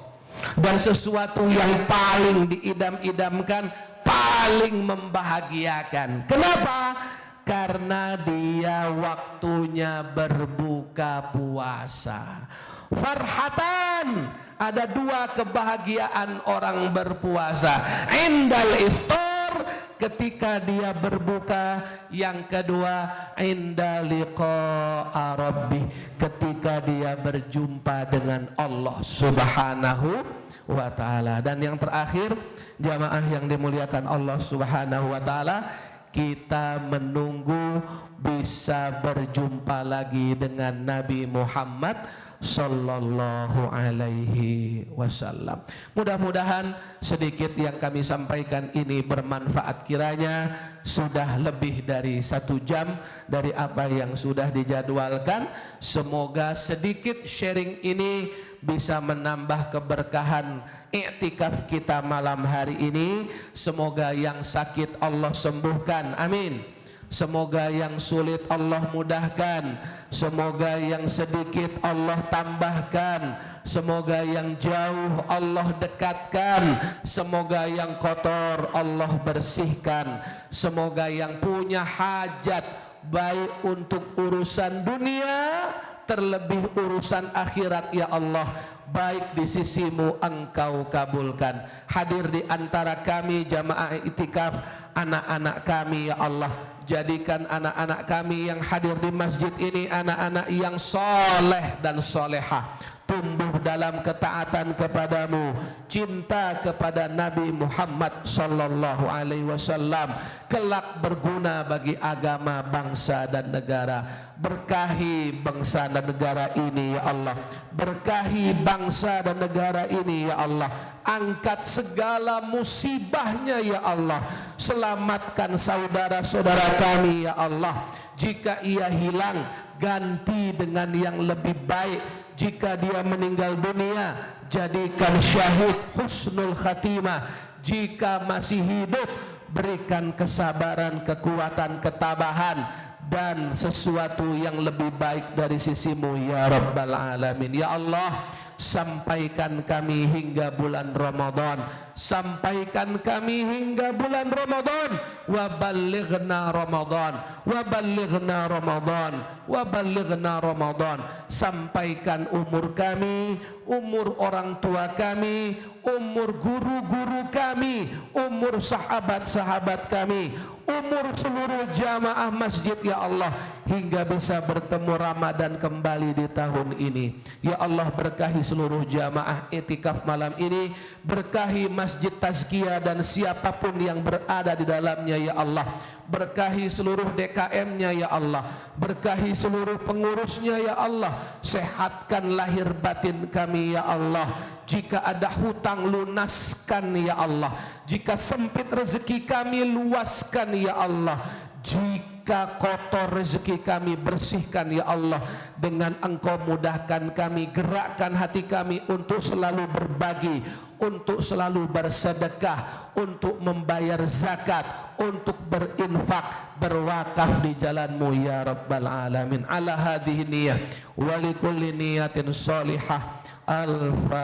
S1: dan sesuatu yang paling diidam-idamkan, paling membahagiakan. Kenapa? Karena dia waktunya berbuka puasa. Farhatan, ada 2 kebahagiaan orang berpuasa. Indal iftar, ketika dia berbuka. Yang kedua, inda liqa'a rabbih, ketika dia berjumpa dengan Allah Subhanahu wa ta'ala. Dan yang terakhir, jamaah yang dimuliakan Allah Subhanahu wa ta'ala, kita menunggu bisa berjumpa lagi dengan Nabi Muhammad sallallahu alaihi wasallam. Mudah-mudahan sedikit yang kami sampaikan ini bermanfaat. Kiranya sudah lebih dari 1 jam dari apa yang sudah dijadwalkan. Semoga sedikit sharing ini bisa menambah keberkahan iktikaf kita malam hari ini. Semoga yang sakit Allah sembuhkan, amin. Semoga yang sulit Allah mudahkan, semoga yang sedikit Allah tambahkan, semoga yang jauh Allah dekatkan, semoga yang kotor Allah bersihkan, semoga yang punya hajat baik untuk urusan dunia terlebih urusan akhirat ya Allah, baik di sisimu engkau kabulkan. Hadir di antara kami jamaah iktikaf anak-anak kami ya Allah, jadikan anak-anak kami yang hadir di masjid ini anak-anak yang soleh dan solehah, tumbuh dalam ketaatan kepadamu, cinta kepada Nabi Muhammad sallallahu alaihi wasallam, kelak berguna bagi agama, bangsa dan negara. Berkahi bangsa dan negara ini ya Allah, berkahi bangsa dan negara ini ya Allah, angkat segala musibahnya ya Allah, selamatkan saudara-saudara kami ya Allah, jika ia hilang ganti dengan yang lebih baik, jika dia meninggal dunia jadikan syahid husnul khatimah, jika masih hidup berikan kesabaran, kekuatan, ketabahan dan sesuatu yang lebih baik dari sisimu ya Rabbal Alamin. Ya Allah, sampaikan kami hingga bulan Ramadan, sampaikan kami hingga bulan Ramadan, wa ballighna Ramadan, wa ballighna Ramadan, wa ballighna Ramadan. Sampaikan umur kami, umur orang tua kami, umur guru-guru kami, umur sahabat-sahabat kami, umur seluruh jamaah masjid ya Allah, hingga bisa bertemu Ramadan kembali di tahun ini. Ya Allah, berkahi seluruh jamaah iktikaf malam ini, berkahi Masjid Tazkiyah dan siapapun yang berada di dalamnya ya Allah, berkahi seluruh DKM-nya ya Allah, berkahi seluruh pengurusnya ya Allah, sehatkan lahir batin kami ya Allah, jika ada hutang lunaskan ya Allah, jika sempit rezeki kami luaskan ya Allah, jika kotor rezeki kami bersihkan ya Allah, dengan Engkau mudahkan kami, gerakkan hati kami untuk selalu berbagi, untuk selalu bersedekah, untuk membayar zakat, untuk berinfak, berwakaf di jalanmu ya Rabbal Alamin. Ala hadhihi niyah wa likulli niyatin salihah. Al-Fatihah.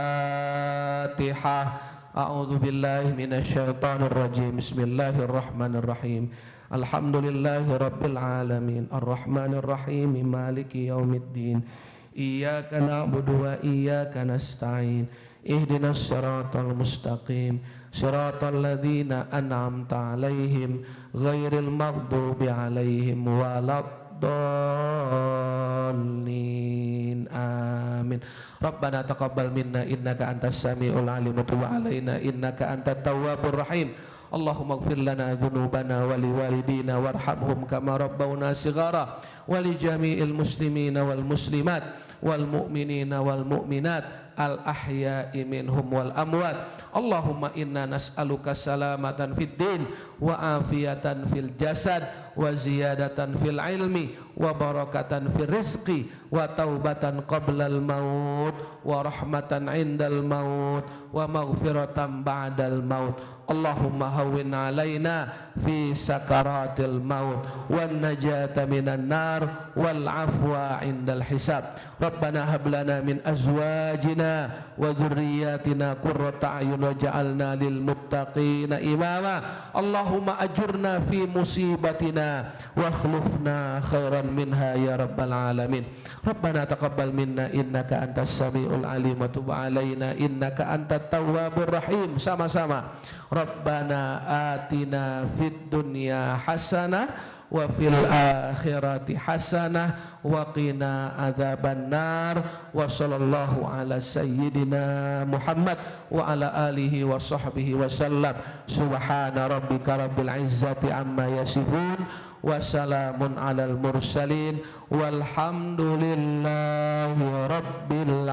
S1: A'udzu billahi minasyaitonir rajim. Bismillahirrahmanirrahim. Alhamdulillahi rabbil alamin, arrahmanir rahim, maliki yaumiddin. Iyyaka na'budu wa iyyaka nasta'in. Ihdinas siratal mustaqim, siratal ladzina an'amta 'alaihim ghairil maghdubi 'alaihim waladdallin. Amin. Rabbana taqabbal minna innaka antas samiul alim wa tub 'alaina innaka antat tawwabur rahim. Allahumma ighfir lana dhunubana wa liwalidina warhamhum kama rabbawna shighara wa li jami'il muslimina wal muslimat wal mu'minina wal mu'minat al ahya'i minhum wal amwat. Allahumma inna nas'aluka salamatan fid din wa afiyatan fil jasad wa ziyadatan fil ilmi wa barakatan fil rizqi wa taubatan qablal maut wa rahmatan indal maut wa maghfiratan ba'dal maut. Allahumma hawwin alaina fi sakaratil maut wan najata minan nar wal afwa indal hisab. Rabbana hab lana min azwajina wa dhurriyyatina qurrata a'yun waj'alna lil muttaqina imama. Allahumma ajurna fi musibatina wa akhlifna khairan minha ya rabbal alamin. Rabbana taqabbal minna innaka antas samiul alim wa tub alaina innaka antat tawwabur rahim. Sama-sama. Rabbana atina fid dunya hasanah wa fil akhirati hasanah wa qina adzaban nar. Wa sallallahu ala sayyidina Muhammad wa ala alihi wa sahbihi wa sallam. Subhana rabbika rabbil izzati amma yasifun wa salamun alal mursalin walhamdulillahi rabbil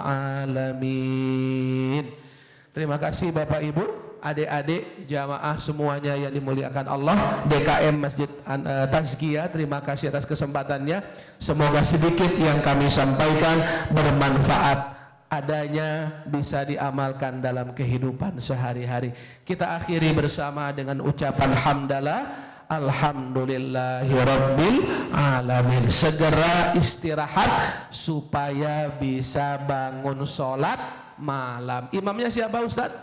S1: alamin. Terima kasih Bapak Ibu, adik-adik, jamaah semuanya yang dimuliakan Allah, DKM Masjid Tazkiyah, terima kasih atas kesempatannya. Semoga sedikit yang kami sampaikan bermanfaat, adanya bisa diamalkan dalam kehidupan sehari-hari. Kita akhiri bersama dengan ucapan hamdalah. alhamdulillahirabbil alamin. Segera istirahat supaya bisa bangun sholat malam. Imamnya siapa Ustaz?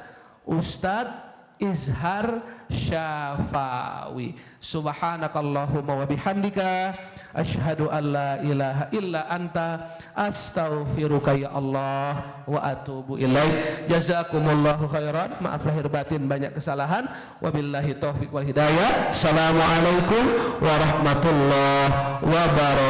S1: Ustaz Izhar Syafawi. Subhanakallahumma wa bihamdika asyhadu an la ilaha illa anta astaghfiruka ya Allah wa atubu ilaik. Jazakumullahu khairan. Maaf lahir batin banyak kesalahan. Wabillahi taufiq wal hidayah. Assalamualaikum warahmatullahi wabarakatuh.